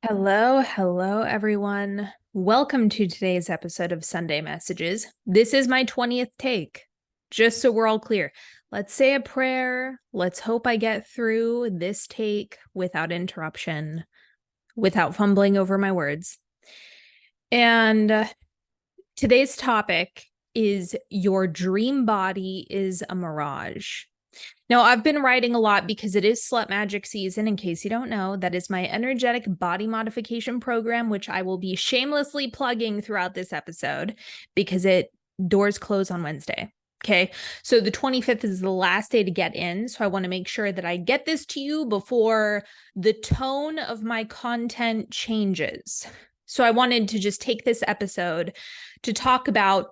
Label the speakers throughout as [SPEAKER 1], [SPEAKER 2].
[SPEAKER 1] Hello, everyone. Welcome to today's episode of Sunday Messages. This is my 20th take, just so we're all clear. Let's say a prayer. Let's hope I get through this take without interruption, without fumbling over my words. And today's topic is your dream body is a mirage. Now, I've been writing a lot because it is Slut Magic season. In case you don't know, that is my energetic body modification program, which I will be shamelessly plugging throughout this episode because doors close on Wednesday. Okay, so the 25th is the last day to get in. So I want to make sure that I get this to you before the tone of my content changes. So I wanted to just take this episode to talk about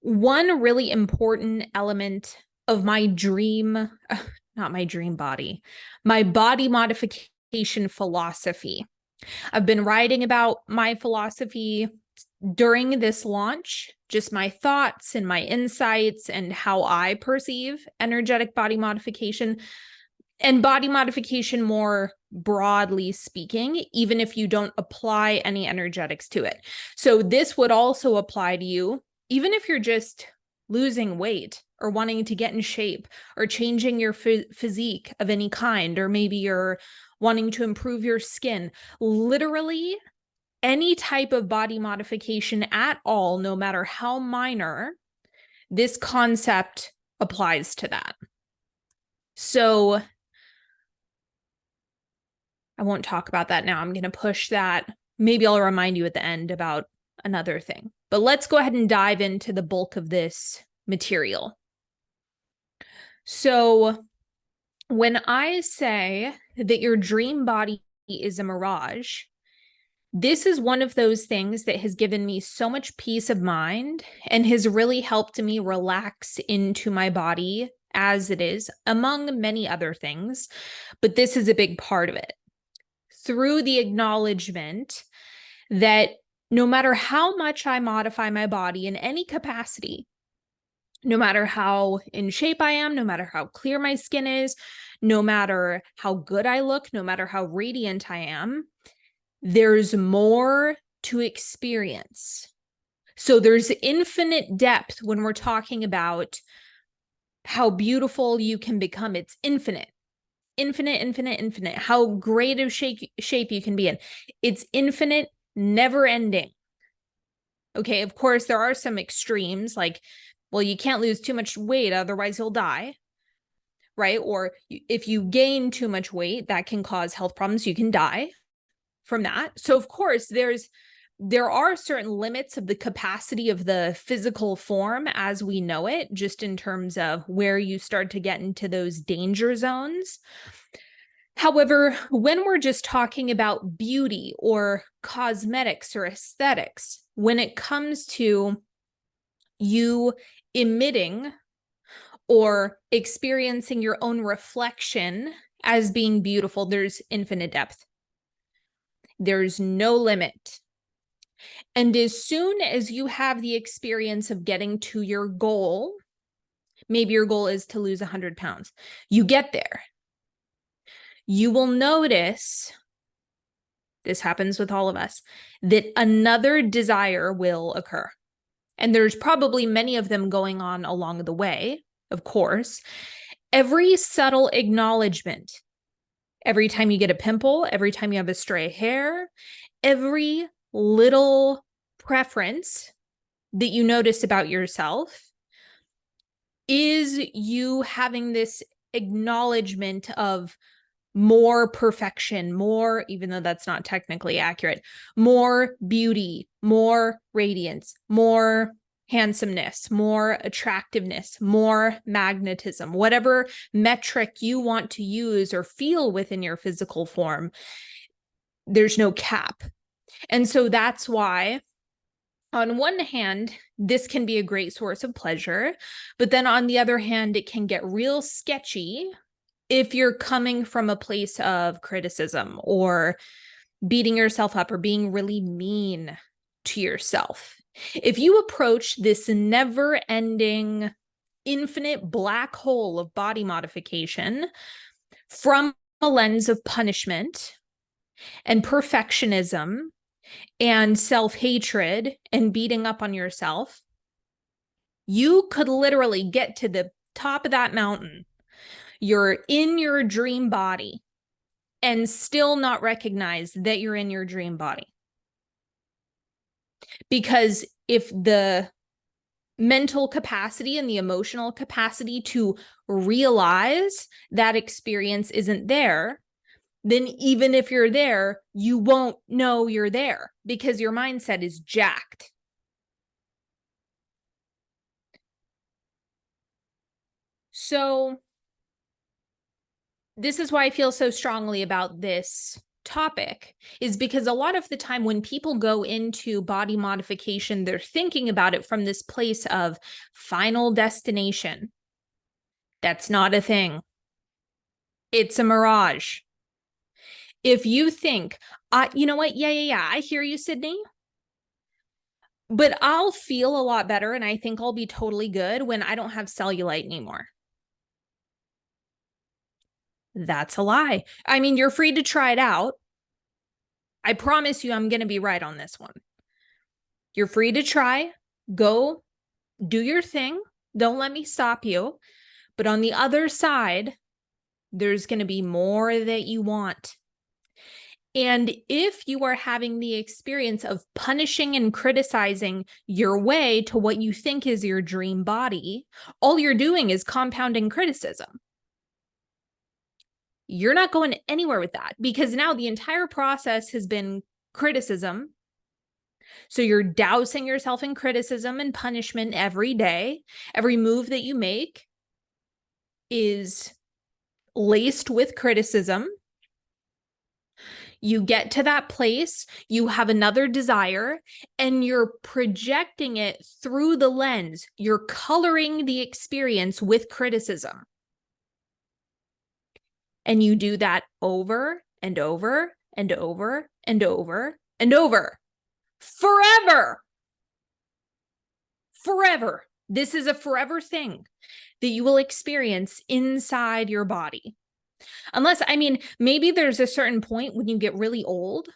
[SPEAKER 1] one really important element of my dream, not my dream body, my body modification philosophy. I've been writing about my philosophy during this launch, just my thoughts and my insights and how I perceive energetic body modification and body modification more broadly speaking, even if you don't apply any energetics to it. So this would also apply to you, even if you're just losing weight or wanting to get in shape or changing your physique of any kind, or maybe you're wanting to improve your skin. Literally any type of body modification at all, no matter how minor, this concept applies to that. So I won't talk about that now. I'm going to push that. Maybe I'll remind you at the end about another thing. But let's go ahead and dive into the bulk of this material. So when I say that your dream body is a mirage, this is one of those things that has given me so much peace of mind and has really helped me relax into my body as it is, among many other things. But this is a big part of it. Through the acknowledgement that no matter how much I modify my body in any capacity, no matter how in shape I am, no matter how clear my skin is, no matter how good I look, no matter how radiant I am, there's more to experience. So there's infinite depth when we're talking about how beautiful you can become. It's infinite. Infinite. How great of shape you can be in. It's infinite, never ending. Okay, of course, there are some extremes, like, well, you can't lose too much weight, otherwise you'll die, right? Or if you gain too much weight, that can cause health problems. You can die from that. So of course, there are certain limits of the capacity of the physical form as we know it, just in terms of where you start to get into those danger zones. However, when we're just talking about beauty or cosmetics or aesthetics, when it comes to you emitting or experiencing your own reflection as being beautiful, there's infinite depth. There's no limit. And as soon as you have the experience of getting to your goal, maybe your goal is to lose 100 pounds, you get there. You will notice, this happens with all of us, that another desire will occur. And there's probably many of them going on along the way, of course. Every subtle acknowledgement, every time you get a pimple, every time you have a stray hair, every little preference that you notice about yourself is you having this acknowledgement of more perfection, more, even though that's not technically accurate, more beauty, more radiance, more handsomeness, more attractiveness, more magnetism, whatever metric you want to use or feel within your physical form, there's no cap. And so that's why, on one hand, this can be a great source of pleasure, but then on the other hand, it can get real sketchy if you're coming from a place of criticism or beating yourself up or being really mean to yourself. If you approach this never-ending, infinite black hole of body modification from a lens of punishment, and perfectionism and self-hatred and beating up on yourself, you could literally get to the top of that mountain. You're in your dream body and still not recognize that you're in your dream body. Because if the mental capacity and the emotional capacity to realize that experience isn't there, then even if you're there, you won't know you're there because your mindset is jacked. So this is why I feel so strongly about this topic, is because a lot of the time when people go into body modification, they're thinking about it from this place of final destination. That's not a thing. It's a mirage. If you think, you know what? Yeah. I hear you, Sydney. But I'll feel a lot better and I think I'll be totally good when I don't have cellulite anymore. That's a lie. I mean, you're free to try it out. I promise you I'm going to be right on this one. You're free to try. Go do your thing. Don't let me stop you. But on the other side, there's going to be more that you want. And if you are having the experience of punishing and criticizing your way to what you think is your dream body, all you're doing is compounding criticism. You're not going anywhere with that because now the entire process has been criticism. So you're dousing yourself in criticism and punishment every day. Every move that you make is laced with criticism. You get to that place, you have another desire, and you're projecting it through the lens. You're coloring the experience with criticism. And you do that over and over and over and over and over. Forever. Forever. This is a forever thing that you will experience inside your body. Unless, I mean, maybe there's a certain point when you get really old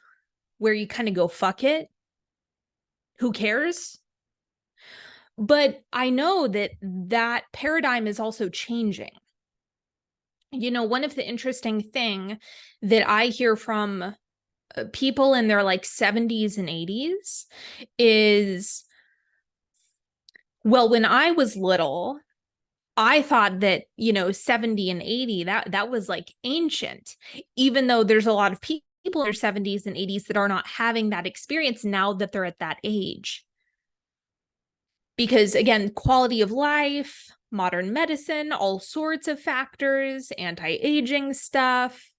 [SPEAKER 1] where you kind of go, fuck it. Who cares? But I know that that paradigm is also changing. You know, one of the interesting thing that I hear from people in their like 70s and 80s is, well, when I was little, I thought that, 70 and 80, that was like ancient, even though there's a lot of people in their 70s and 80s that are not having that experience now that they're at that age. Because again, quality of life, modern medicine, all sorts of factors, anti-aging stuff,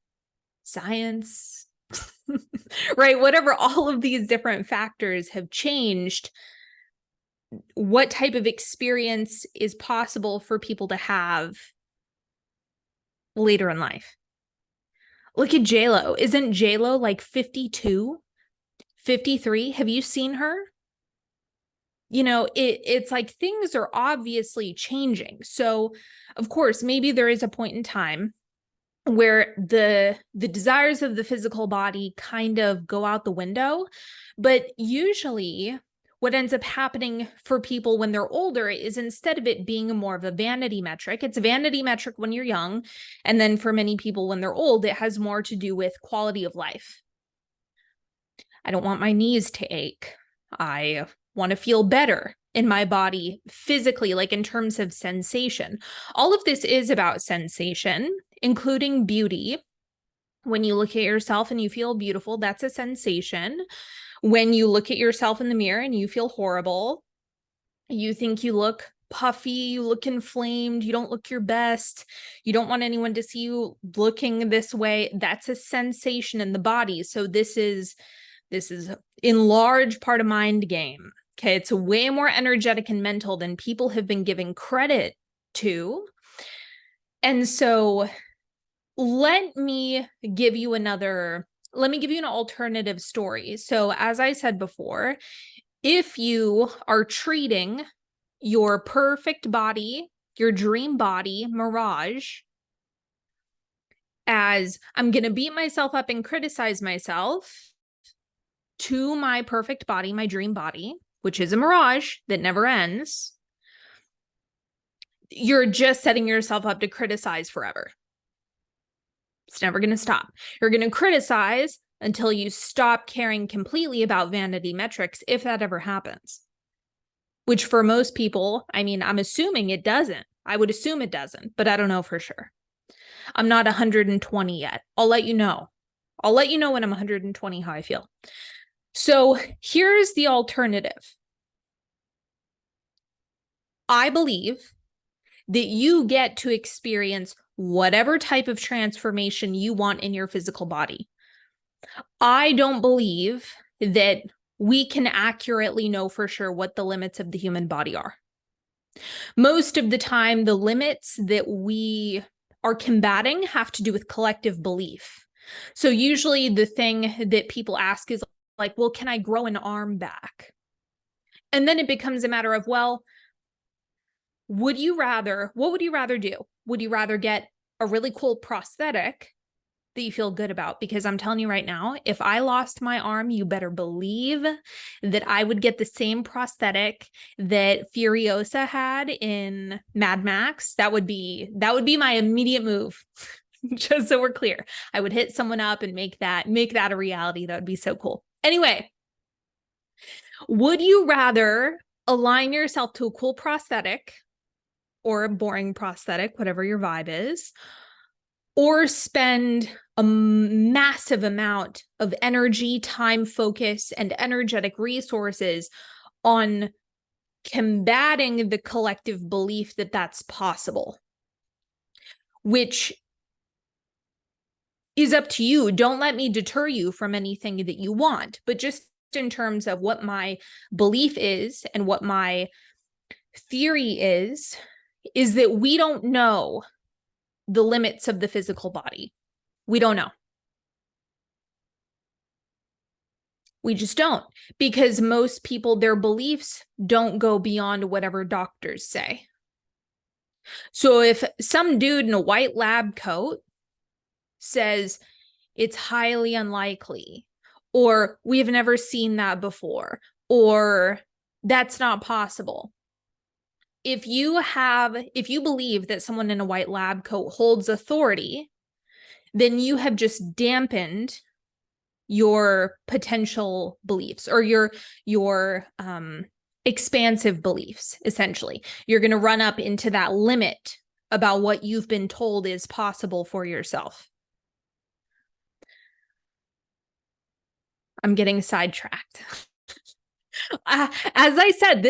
[SPEAKER 1] science, right? Whatever, all of these different factors have changed what type of experience is possible for people to have later in life. Look at J-Lo. Isn't J-Lo like 52, 53? Have you seen her? It's like things are obviously changing. So, of course, maybe there is a point in time where the desires of the physical body kind of go out the window. But usually what ends up happening for people when they're older is instead of it being more of a vanity metric, it's a vanity metric when you're young. And then for many people when they're old, it has more to do with quality of life. I don't want my knees to ache. I want to feel better in my body physically, like in terms of sensation. All of this is about sensation, including beauty. When you look at yourself and you feel beautiful, that's a sensation. When you look at yourself in the mirror and you feel horrible, you think you look puffy, you look inflamed, you don't look your best, you don't want anyone to see you looking this way, that's a sensation in the body. So this is in large part a mind game. Okay, it's way more energetic and mental than people have been giving credit to. And so let me give you an alternative story. So as I said before, if you are treating your perfect body, your dream body, Mirage, as I'm going to beat myself up and criticize myself to my perfect body, my dream body, which is a mirage that never ends, you're just setting yourself up to criticize forever. It's never going to stop. You're going to criticize until you stop caring completely about vanity metrics, if that ever happens. Which for most people, I mean, I'm assuming it doesn't. I would assume it doesn't, but I don't know for sure. I'm not 120 yet. I'll let you know. I'll let you know when I'm 120 how I feel. So here's the alternative. I believe that you get to experience whatever type of transformation you want in your physical body. I don't believe that we can accurately know for sure what the limits of the human body are. Most of the time, the limits that we are combating have to do with collective belief. So usually the thing that people ask is like, well, can I grow an arm back? And then it becomes a matter of, well, what would you rather do? Would you rather get a really cool prosthetic that you feel good about? Because I'm telling you right now, if I lost my arm, you better believe that I would get the same prosthetic that Furiosa had in Mad Max. That would be my immediate move. Just so we're clear. I would hit someone up and make that a reality. That would be so cool. Anyway, would you rather align yourself to a cool prosthetic or a boring prosthetic, whatever your vibe is, or spend a massive amount of energy, time, focus, and energetic resources on combating the collective belief that that's possible? Which is up to you. Don't let me deter you from anything that you want, but just in terms of what my belief is and what my theory is that we don't know the limits of the physical body. We don't know. We just don't, because most people, their beliefs don't go beyond whatever doctors say. So if some dude in a white lab coat says it's highly unlikely, or we've never seen that before, or that's not possible. If you believe that someone in a white lab coat holds authority, then you have just dampened your potential beliefs or your expansive beliefs, essentially. You're going to run up into that limit about what you've been told is possible for yourself. I'm getting sidetracked. As I said,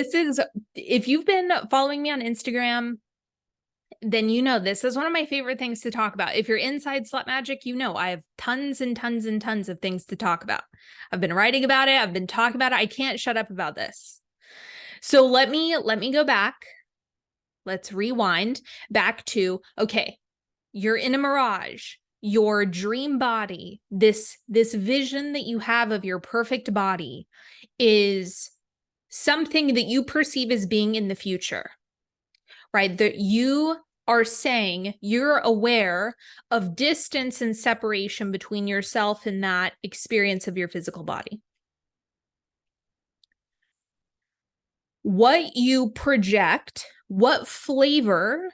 [SPEAKER 1] if you've been following me on Instagram, then you know this is one of my favorite things to talk about. If you're inside Slut Magic, you know I have tons and tons and tons of things to talk about. I've been writing about it. I've been talking about it. I can't shut up about this. So let me go back. Let's rewind back to, okay, you're in a mirage. Your dream body, this vision that you have of your perfect body, is something that you perceive as being in the future, right? That you are saying you're aware of distance and separation between yourself and that experience of your physical body. What you project, what flavor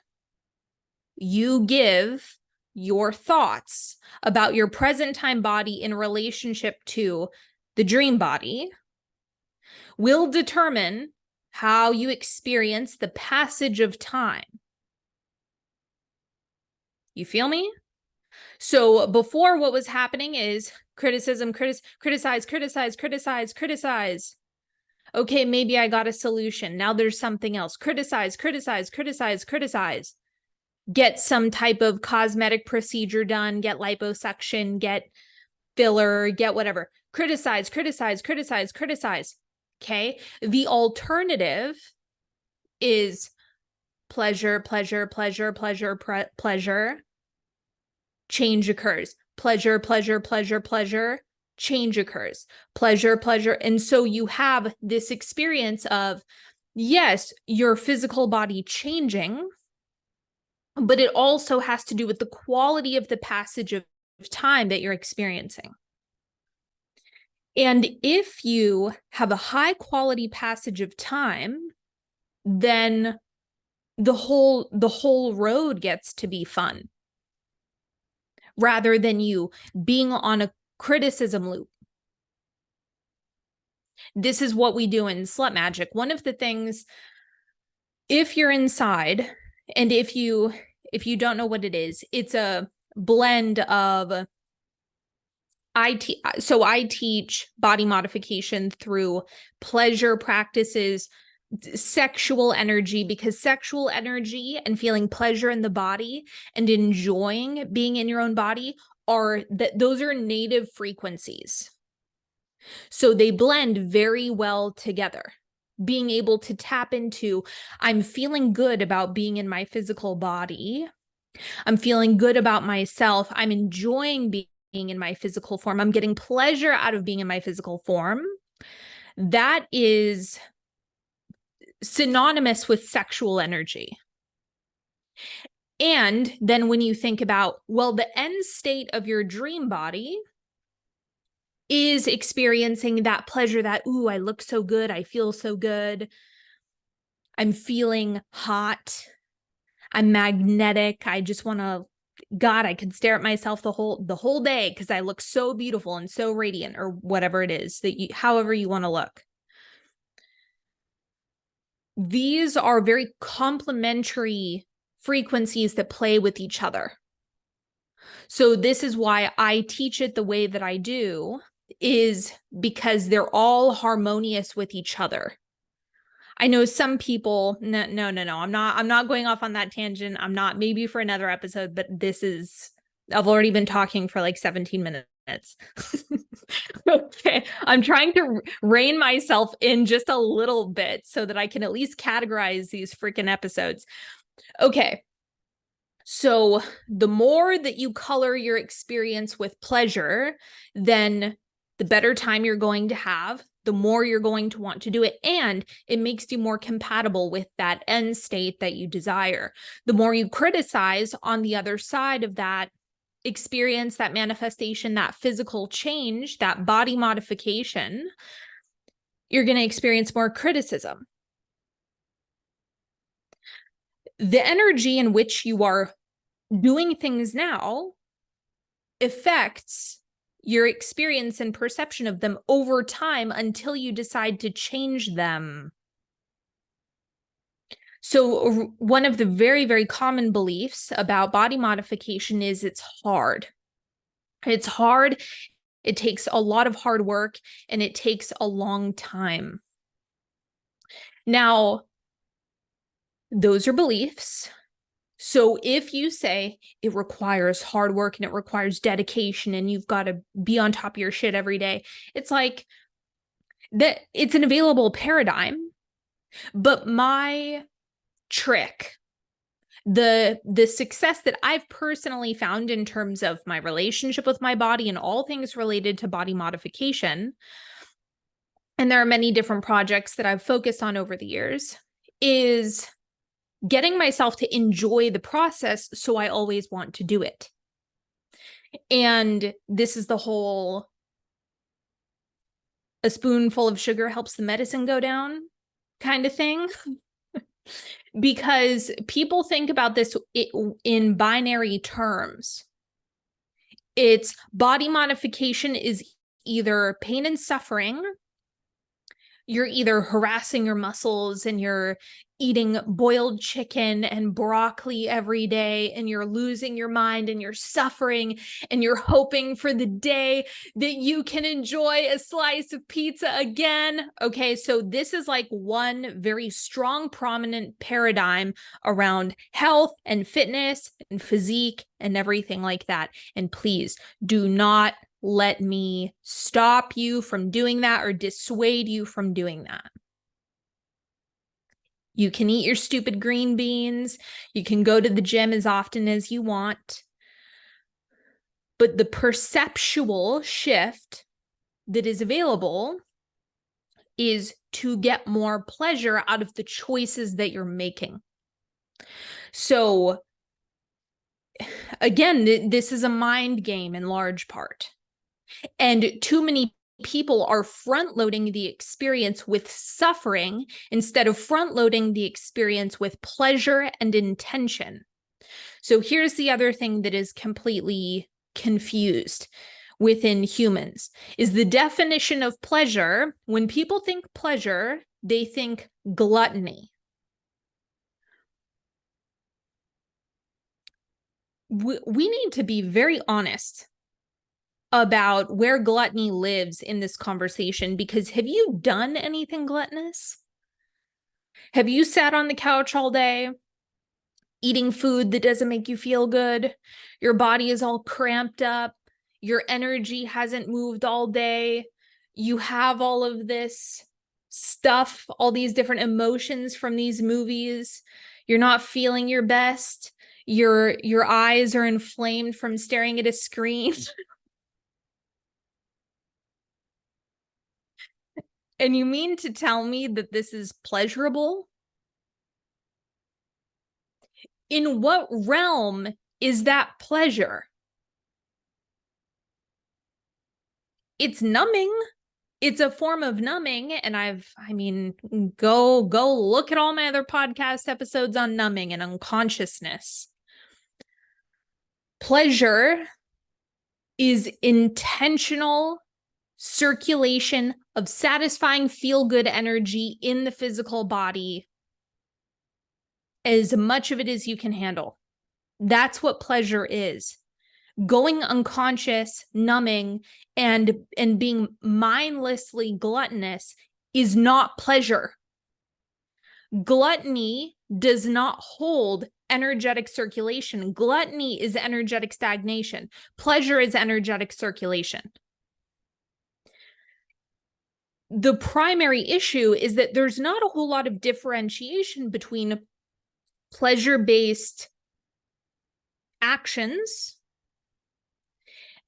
[SPEAKER 1] you give your thoughts about your present time body in relationship to the dream body will determine how you experience the passage of time. You feel me? So before, what was happening is criticism, criticize. Okay, maybe I got a solution. Now there's something else. Criticize. Get some type of cosmetic procedure done, get liposuction, get filler, get whatever. Criticize. Okay. The alternative is pleasure. Change occurs. Pleasure. Change occurs. Pleasure. And so you have this experience of, yes, your physical body changing, but it also has to do with the quality of the passage of time that you're experiencing. And if you have a high quality passage of time, then the whole road gets to be fun, rather than you being on a criticism loop. This is what we do in Slut Magic. One of the things, if you're inside, and if you don't know what it is, it's a blend of I teach body modification through pleasure practices, sexual energy, because sexual energy and feeling pleasure in the body and enjoying being in your own body those are native frequencies. So they blend very well together. Being able to tap into, I'm feeling good about being in my physical body. I'm feeling good about myself. I'm enjoying being in my physical form. I'm getting pleasure out of being in my physical form. That is synonymous with sexual energy. And then when you think about, well, the end state of your dream body is experiencing that pleasure, that, ooh, I look so good. I feel so good. I'm feeling hot. I'm magnetic. I just want to, God, I could stare at myself the whole day because I look so beautiful and so radiant, or whatever it is that you, however you want to look. These are very complementary frequencies that play with each other. So this is why I teach it the way that I do, is because they're all harmonious with each other. I know some people, no, I'm not going off on that tangent. I'm not, maybe for another episode, but I've already been talking for like 17 minutes. Okay. I'm trying to rein myself in just a little bit so that I can at least categorize these freaking episodes. Okay. So the more that you color your experience with pleasure, then the better time you're going to have, the more you're going to want to do it. And it makes you more compatible with that end state that you desire. The more you criticize on the other side of that experience, that manifestation, that physical change, that body modification, you're going to experience more criticism. The energy in which you are doing things now affects your experience and perception of them over time until you decide to change them. So one of the very, very common beliefs about body modification is it's hard. It's hard. It takes a lot of hard work, and it takes a long time. Now, those are beliefs. So if you say it requires hard work and it requires dedication and you've got to be on top of your shit every day, it's like that. It's an available paradigm. But my trick, the success that I've personally found in terms of my relationship with my body and all things related to body modification, and there are many different projects that I've focused on over the years, is getting myself to enjoy the process so I always want to do it. And this is the whole, a spoonful of sugar helps the medicine go down kind of thing. Because people think about this in binary terms. It's body modification is either pain and suffering. You're either harassing your muscles and you're eating boiled chicken and broccoli every day, and you're losing your mind and you're suffering, and you're hoping for the day that you can enjoy a slice of pizza again. Okay, so this is like one very strong, prominent paradigm around health and fitness and physique and everything like that. And please do not let me stop you from doing that or dissuade you from doing that. You can eat your stupid green beans. You can go to the gym as often as you want. But the perceptual shift that is available is to get more pleasure out of the choices that you're making. So again, this is a mind game in large part. And too many people are front loading the experience with suffering instead of front loading the experience with pleasure and intention. So here's the other thing that is completely confused within humans is the definition of pleasure. When people think pleasure, they think gluttony. We need to be very honest about where gluttony lives in this conversation, because have you done anything gluttonous? Have you sat on the couch all day eating food that doesn't make you feel good? Your body is all cramped up. Your energy hasn't moved all day. You have all of this stuff, all these different emotions from these movies. You're not feeling your best. Your eyes are inflamed from staring at a screen. And you mean to tell me that this is pleasurable? In what realm is that pleasure? It's numbing. It's a form of numbing. And go look at all my other podcast episodes on numbing and unconsciousness. Pleasure is intentional circulation of satisfying feel-good energy in the physical body, as much of it as you can handle. That's what pleasure is. Going unconscious, numbing, and being mindlessly gluttonous is not pleasure. Gluttony does not hold energetic circulation. Gluttony is energetic stagnation. Pleasure is energetic circulation. The primary issue is that there's not a whole lot of differentiation between pleasure-based actions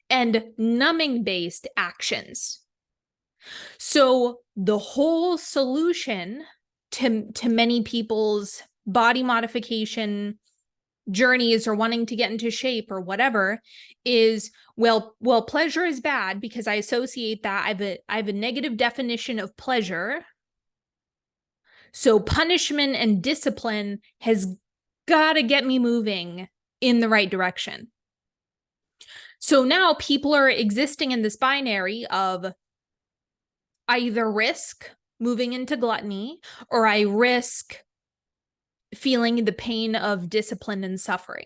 [SPEAKER 1] and numbing-based actions. So the whole solution to many people's body modification journeys or wanting to get into shape or whatever is, well, pleasure is bad because I associate that. I have a negative definition of pleasure. So punishment and discipline has got to get me moving in the right direction. So now people are existing in this binary of I either risk moving into gluttony or I risk feeling the pain of discipline and suffering.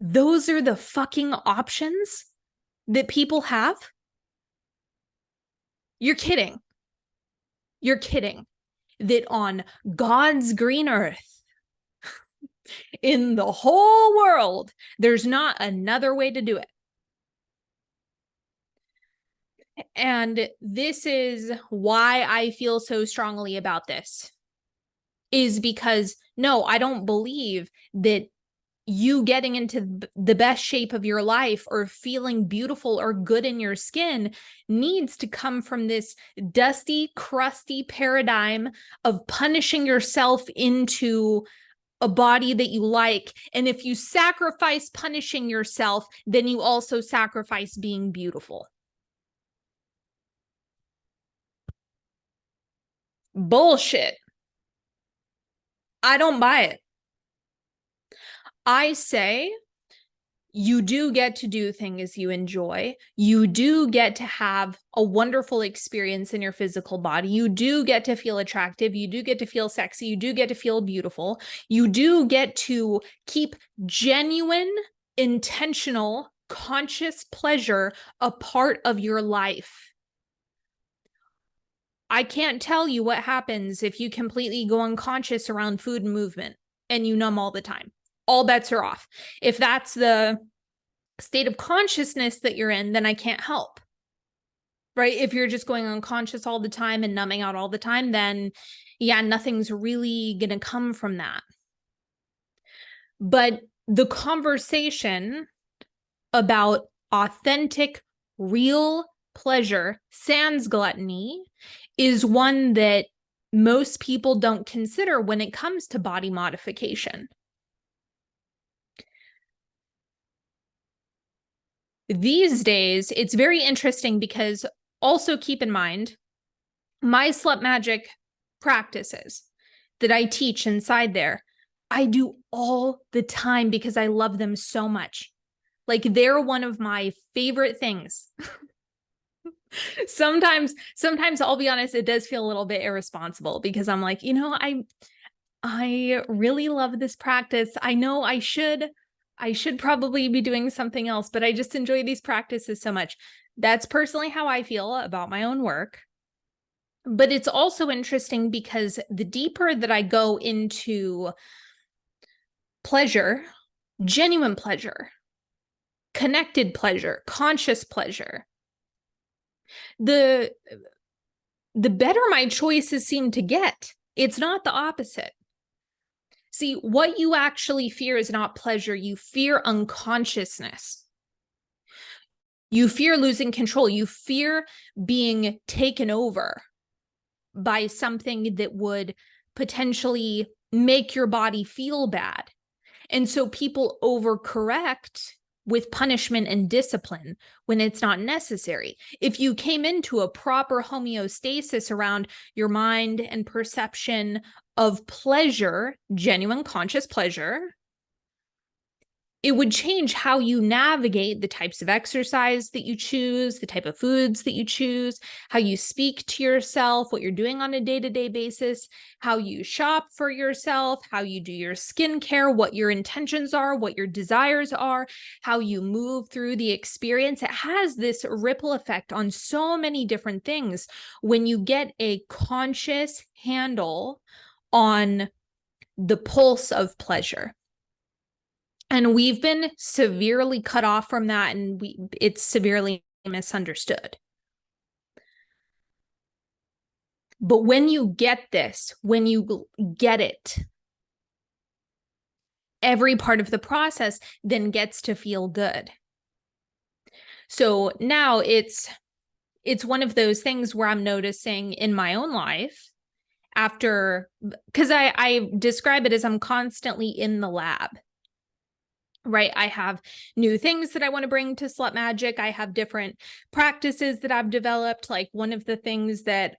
[SPEAKER 1] Those are the fucking options that people have. You're kidding. You're kidding that on God's green earth, in the whole world, there's not another way to do it. And this is why I feel so strongly about this, is because, no, I don't believe that you getting into the best shape of your life or feeling beautiful or good in your skin needs to come from this dusty, crusty paradigm of punishing yourself into a body that you like. And if you sacrifice punishing yourself, then you also sacrifice being beautiful. Bullshit. I don't buy it. I say you do get to do things you enjoy. You do get to have a wonderful experience in your physical body. You do get to feel attractive. You do get to feel sexy. You do get to feel beautiful. You do get to keep genuine, intentional, conscious pleasure a part of your life. I can't tell you what happens if you completely go unconscious around food and movement and you numb all the time. All bets are off. If that's the state of consciousness that you're in, then I can't help, right? If you're just going unconscious all the time and numbing out all the time, then yeah, nothing's really going to come from that. But the conversation about authentic, real pleasure, sans gluttony, is one that most people don't consider when it comes to body modification. These days, it's very interesting because also keep in mind, my slut magic practices that I teach inside there, I do all the time because I love them so much. Like they're one of my favorite things. sometimes I'll be honest, it does feel a little bit irresponsible because I'm like, I really love this practice. I know I should probably be doing something else, but I just enjoy these practices so much. That's personally how I feel about my own work. But it's also interesting because the deeper that I go into pleasure, genuine pleasure, connected pleasure, conscious pleasure, the better my choices seem to get. It's not the opposite. See, what you actually fear is not pleasure. You fear unconsciousness. You fear losing control. You fear being taken over by something that would potentially make your body feel bad. And so people overcorrect with punishment and discipline when it's not necessary. If you came into a proper homeostasis around your mind and perception of pleasure, genuine conscious pleasure, it would change how you navigate the types of exercise that you choose, the type of foods that you choose, how you speak to yourself, what you're doing on a day-to-day basis, how you shop for yourself, how you do your skincare, what your intentions are, what your desires are, how you move through the experience. It has this ripple effect on so many different things when you get a conscious handle on the pulse of pleasure. And we've been severely cut off from that, and it's severely misunderstood. But when you get this, when you get it, every part of the process then gets to feel good. So now it's one of those things where I'm noticing in my own life after, because I describe it as I'm constantly in the lab. Right. I have new things that I want to bring to slut magic. I have different practices that I've developed. Like one of the things that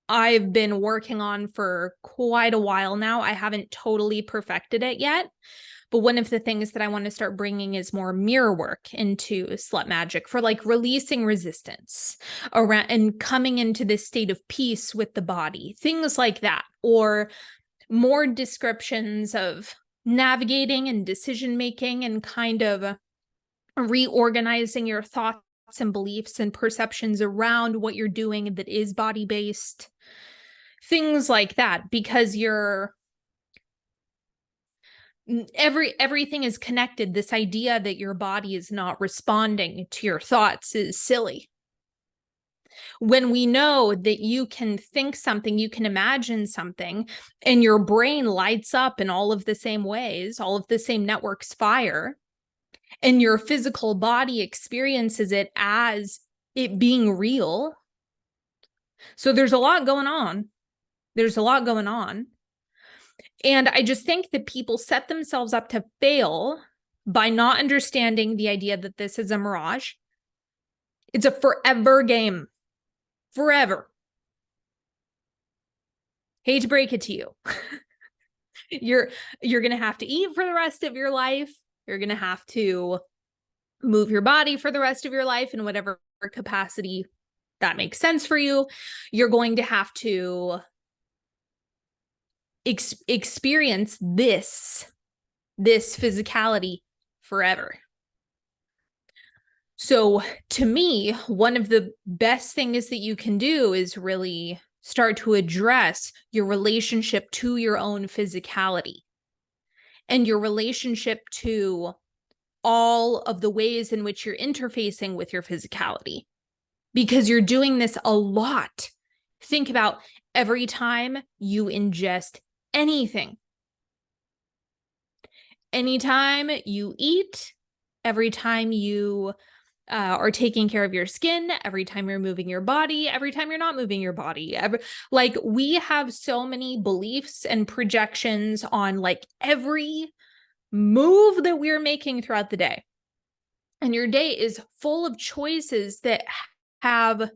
[SPEAKER 1] I've been working on for quite a while now. I haven't totally perfected it yet. But one of the things that I want to start bringing is more mirror work into slut magic for like releasing resistance around and coming into this state of peace with the body, things like that, or more descriptions of navigating and decision making and kind of reorganizing your thoughts and beliefs and perceptions around what you're doing that is body based, things like that, because everything is connected. This idea that your body is not responding to your thoughts is silly. When we know that you can think something, you can imagine something, and your brain lights up in all of the same ways, all of the same networks fire, and your physical body experiences it as it being real. So there's a lot going on. There's a lot going on. And I just think that people set themselves up to fail by not understanding the idea that this is a mirage. It's a forever game. Forever. Hate to break it to you. You're going to have to eat for the rest of your life. You're going to have to move your body for the rest of your life in whatever capacity that makes sense for you. You're going to have to experience this physicality forever. So to me, one of the best things that you can do is really start to address your relationship to your own physicality and your relationship to all of the ways in which you're interfacing with your physicality, because you're doing this a lot. Think about every time you ingest anything, anytime you eat, every time you are taking care of your skin, every time you're moving your body, every time you're not moving your body. Like we have so many beliefs and projections on like every move that we're making throughout the day. And your day is full of choices that have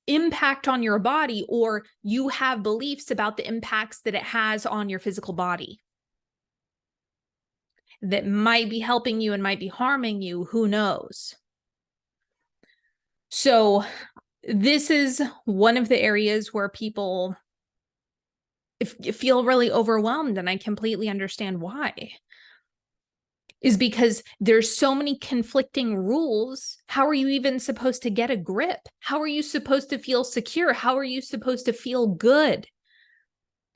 [SPEAKER 1] impact on your body, or you have beliefs about the impacts that it has on your physical body that might be helping you and might be harming you. Who knows? So this is one of the areas where people feel really overwhelmed, and I completely understand why. Is because there's so many conflicting rules. How are you even supposed to get a grip? How are you supposed to feel secure? How are you supposed to feel good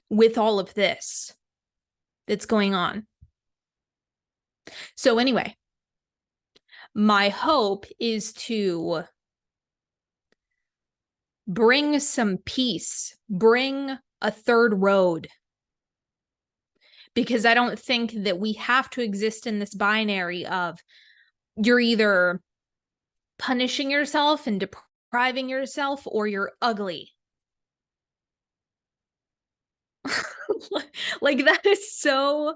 [SPEAKER 1] with all of this that's going on? So anyway, my hope is to bring some peace, bring a third road, because I don't think that we have to exist in this binary of you're either punishing yourself and depriving yourself, or you're ugly. Like, that is so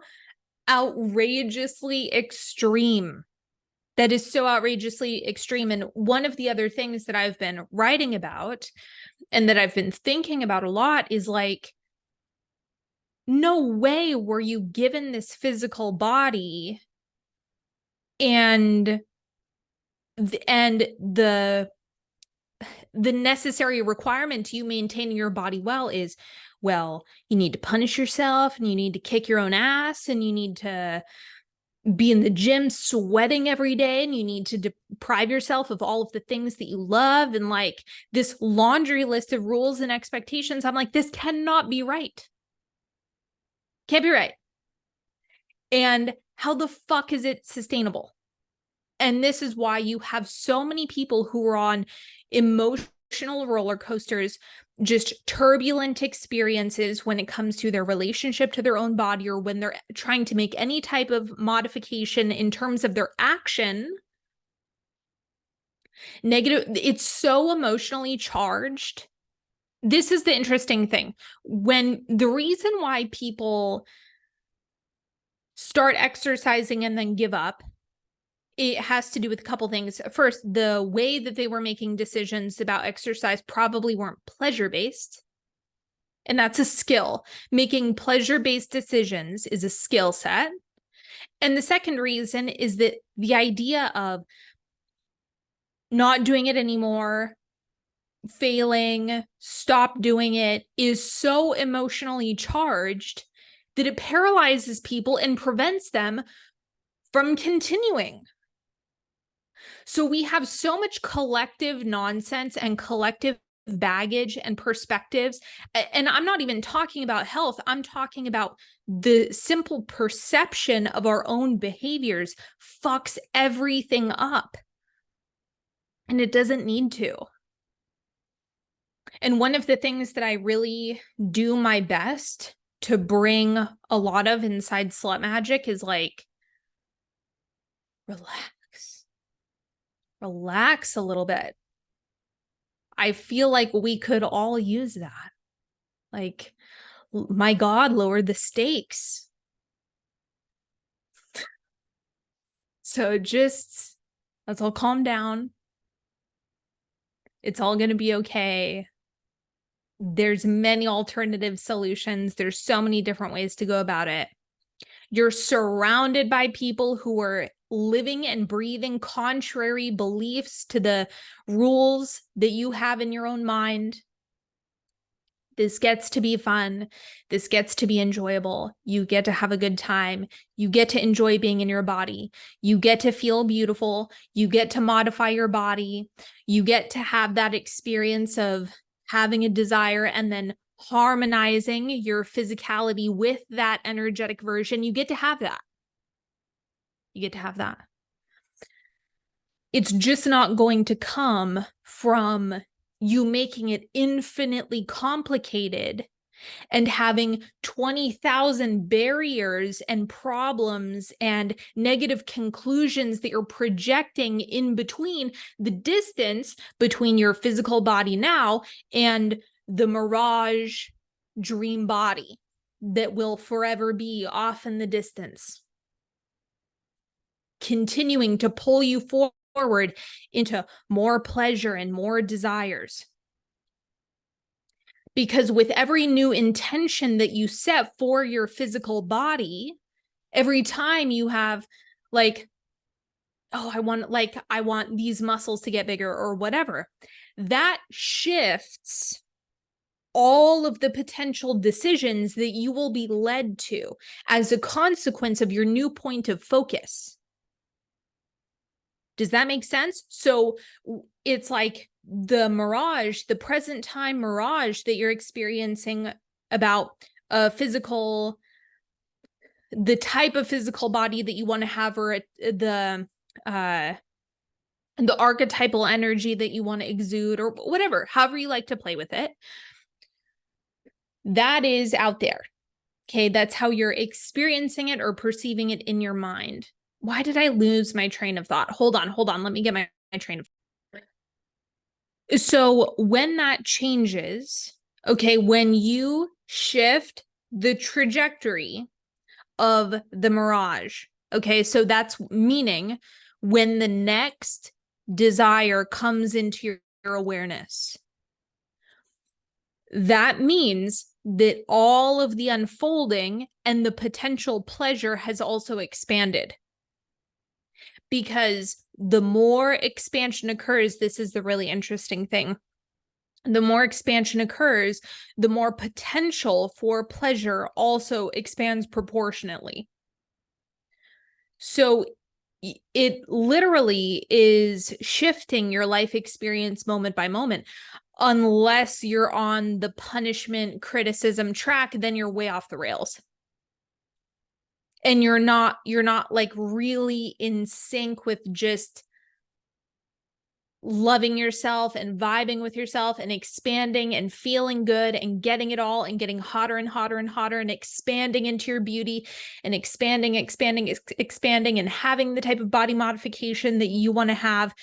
[SPEAKER 1] outrageously extreme. That is so outrageously extreme. And one of the other things that I've been writing about and that I've been thinking about a lot is like, no way were you given this physical body and the necessary requirement to you maintaining your body well is, well, you need to punish yourself and you need to kick your own ass and you need to be in the gym sweating every day and you need to deprive yourself of all of the things that you love, and like this laundry list of rules and expectations. I'm like, this cannot be right. Can't be right. And how the fuck is it sustainable? And this is why you have so many people who are on emotional roller coasters, just turbulent experiences when it comes to their relationship to their own body, or when they're trying to make any type of modification in terms of their action. Negative, it's so emotionally charged. This is the interesting thing. When the reason why people start exercising and then give up, it has to do with a couple things. First, the way that they were making decisions about exercise probably weren't pleasure-based. And that's a skill. Making pleasure-based decisions is a skill set. And the second reason is that the idea of not doing it anymore, failing, stop doing it, is so emotionally charged that it paralyzes people and prevents them from continuing. So we have so much collective nonsense and collective baggage and perspectives. And I'm not even talking about health. I'm talking about the simple perception of our own behaviors fucks everything up. And it doesn't need to. And one of the things that I really do my best to bring a lot of inside Slut Magic is like, relax a little bit. I feel like we could all use that. Like, my God, lower the stakes. So just, let's all calm down. It's all going to be okay. There's many alternative solutions. There's so many different ways to go about it. You're surrounded by people who are living and breathing contrary beliefs to the rules that you have in your own mind. This gets to be fun. This gets to be enjoyable. You get to have a good time. You get to enjoy being in your body. You get to feel beautiful. You get to modify your body. You get to have that experience of having a desire and then harmonizing your physicality with that energetic version. You get to have that. You get to have that. It's just not going to come from you making it infinitely complicated and having 20,000 barriers and problems and negative conclusions that you're projecting in between the distance between your physical body now and the Mirage dream body that will forever be off in the distance. continuing to pull you forward into more pleasure and more desires. Because with every new intention that you set for your physical body, every time you have like, oh, I want these muscles to get bigger or whatever, that shifts all of the potential decisions that you will be led to as a consequence of your new point of focus. Does that make sense? So it's like the mirage, the present time mirage that you're experiencing about a physical, the type of physical body that you want to have, or the archetypal energy that you want to exude, or whatever, however you like to play with it. That is out there. Okay, that's how you're experiencing it or perceiving it in your mind. Why did I lose my train of thought? Hold on. Let me get my train of thought. So when that changes, okay, when you shift the trajectory of the mirage, okay, so that's meaning when the next desire comes into your awareness, that means that all of the unfolding and the potential pleasure has also expanded. Because the more expansion occurs, this is the really interesting thing. The more expansion occurs, the more potential for pleasure also expands proportionately. So it literally is shifting your life experience moment by moment. Unless you're on the punishment criticism track, then you're way off the rails. And you're not like really in sync with just loving yourself and vibing with yourself and expanding and feeling good and getting it all and getting hotter and hotter and hotter and expanding into your beauty and expanding and having the type of body modification that you want to have.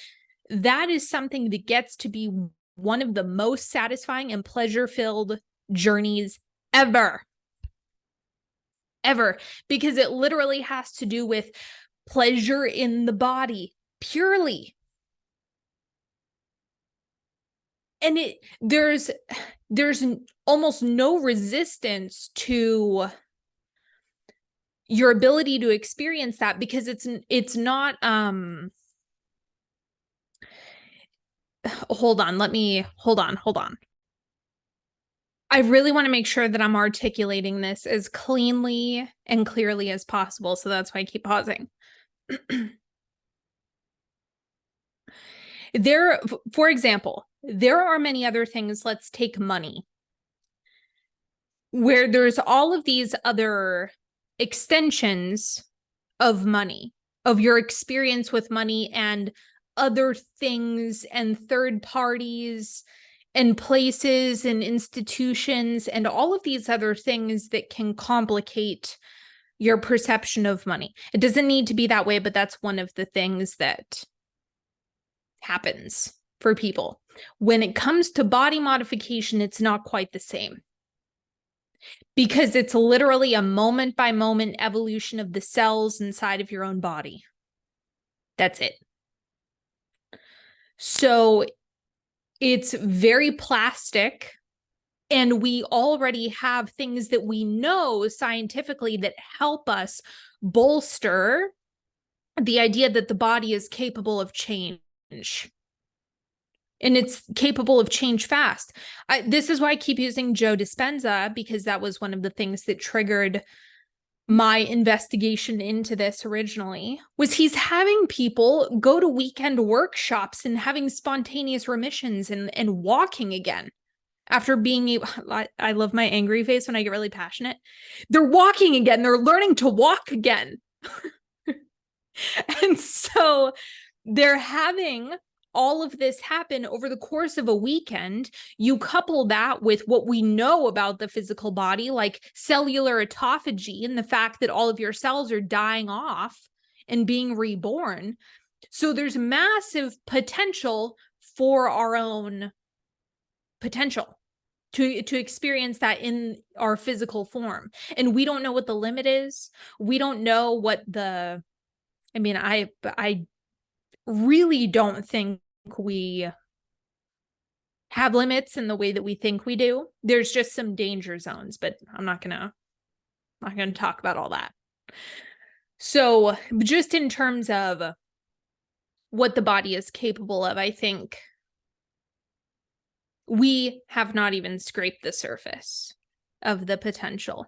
[SPEAKER 1] That is something that gets to be one of the most satisfying and pleasure-filled journeys ever, because it literally has to do with pleasure in the body purely. And there's almost no resistance to your ability to experience that, because it's not hold on. I really want to make sure that I'm articulating this as cleanly and clearly as possible, so that's why I keep pausing. For example, there are many other things. Let's take money, where there's all of these other extensions of money, of your experience with money, and other things and third parties and places and institutions and all of these other things that can complicate your perception of money. It doesn't need to be that way, but that's one of the things that happens for people. When it comes to body modification, it's not quite the same, because it's literally a moment by moment evolution of the cells inside of your own body. That's it. So it's very plastic, and we already have things that we know scientifically that help us bolster the idea that the body is capable of change. And it's capable of change fast. This is why I keep using Joe Dispenza, because that was one of the things that triggered my investigation into this originally, was he's having people go to weekend workshops and having spontaneous remissions and walking again after being I love my angry face when I get really passionate. They're walking again. They're learning to walk again. And so they're having all of this happen over the course of a weekend. You couple that with what we know about the physical body, like cellular autophagy, and the fact that all of your cells are dying off and being reborn. So there's massive potential for our own potential to experience that in our physical form. And we don't know what the limit is. We don't know what the I mean, I really don't think we have limits in the way that we think we do. There's just some danger zones, but I'm not gonna talk about all that. So just in terms of what the body is capable of, I think we have not even scraped the surface of the potential.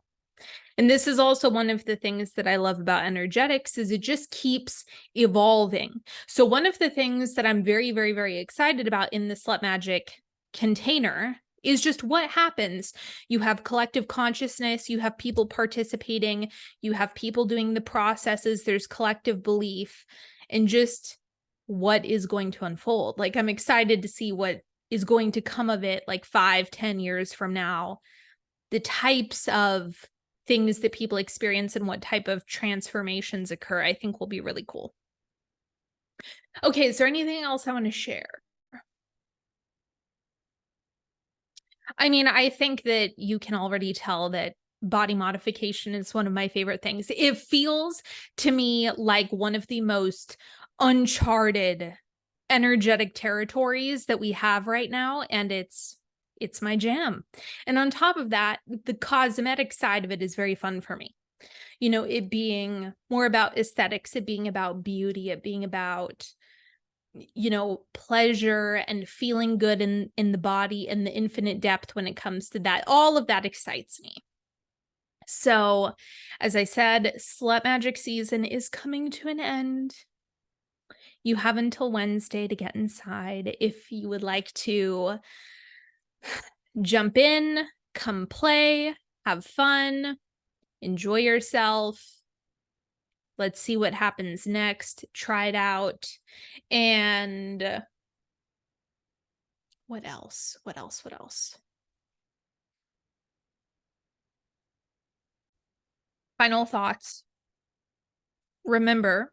[SPEAKER 1] And this is also one of the things that I love about energetics is it just keeps evolving. So one of the things that I'm very, very, very excited about in the Slut Magic container is just what happens. You have collective consciousness, you have people participating, you have people doing the processes, there's collective belief, and just what is going to unfold. Like, I'm excited to see what is going to come of it, like 5-10 years from now, the types of things that people experience and what type of transformations occur, I think will be really cool. Okay, is there anything else I want to share? I mean, I think that you can already tell that body modification is one of my favorite things. It feels to me like one of the most uncharted energetic territories that we have right now, and it's my jam. And on top of that, the cosmetic side of it is very fun for me. You know, it being more about aesthetics, it being about beauty, it being about, you know, pleasure and feeling good in the body and the infinite depth when it comes to that. All of that excites me. So, as I said, Slut Magic season is coming to an end. You have until Wednesday to get inside. If you would like to jump in, come play, have fun, enjoy yourself. Let's see what happens next. Try it out. And what else? What else? What else? Final thoughts. Remember,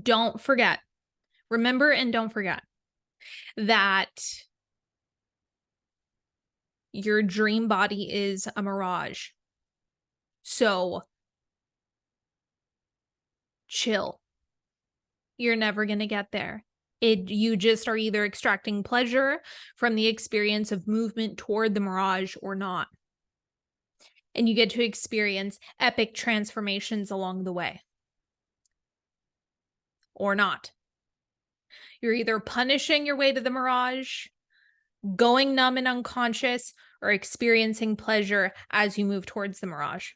[SPEAKER 1] don't forget. Remember and don't forget that your dream body is a mirage. So chill. You're never going to get there. You just are either extracting pleasure from the experience of movement toward the mirage or not. And you get to experience epic transformations along the way. Or not. You're either punishing your way to the mirage, going numb and unconscious, or experiencing pleasure as you move towards the mirage.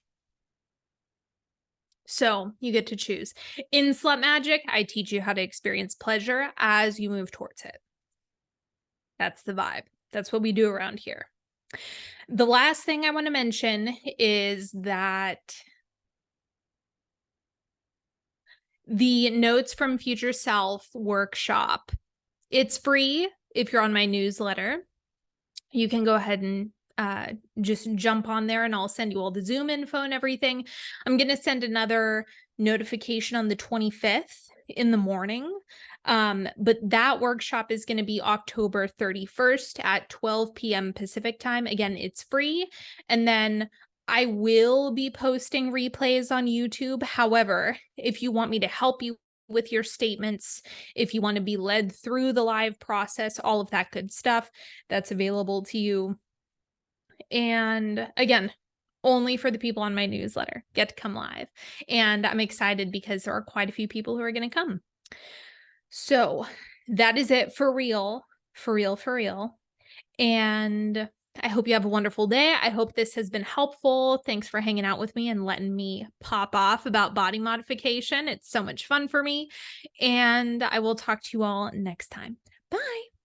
[SPEAKER 1] So you get to choose. In Slut Magic, I teach you how to experience pleasure as you move towards it. That's the vibe. That's what we do around here. The last thing I want to mention is that the Notes from Future Self workshop, it's free if you're on my newsletter. You can go ahead and just jump on there and I'll send you all the Zoom info and everything. I'm going to send another notification on the 25th in the morning. But that workshop is going to be October 31st at 12 p.m. Pacific time. Again, it's free. And then I will be posting replays on YouTube. However, if you want me to help you with your statements, if you want to be led through the live process, all of that good stuff, that's available to you. And again, only for the people on my newsletter get to come live. And I'm excited because there are quite a few people who are going to come. So that is it for real, for real, for real. And I hope you have a wonderful day. I hope this has been helpful. Thanks for hanging out with me and letting me pop off about body modification. It's so much fun for me. And I will talk to you all next time. Bye.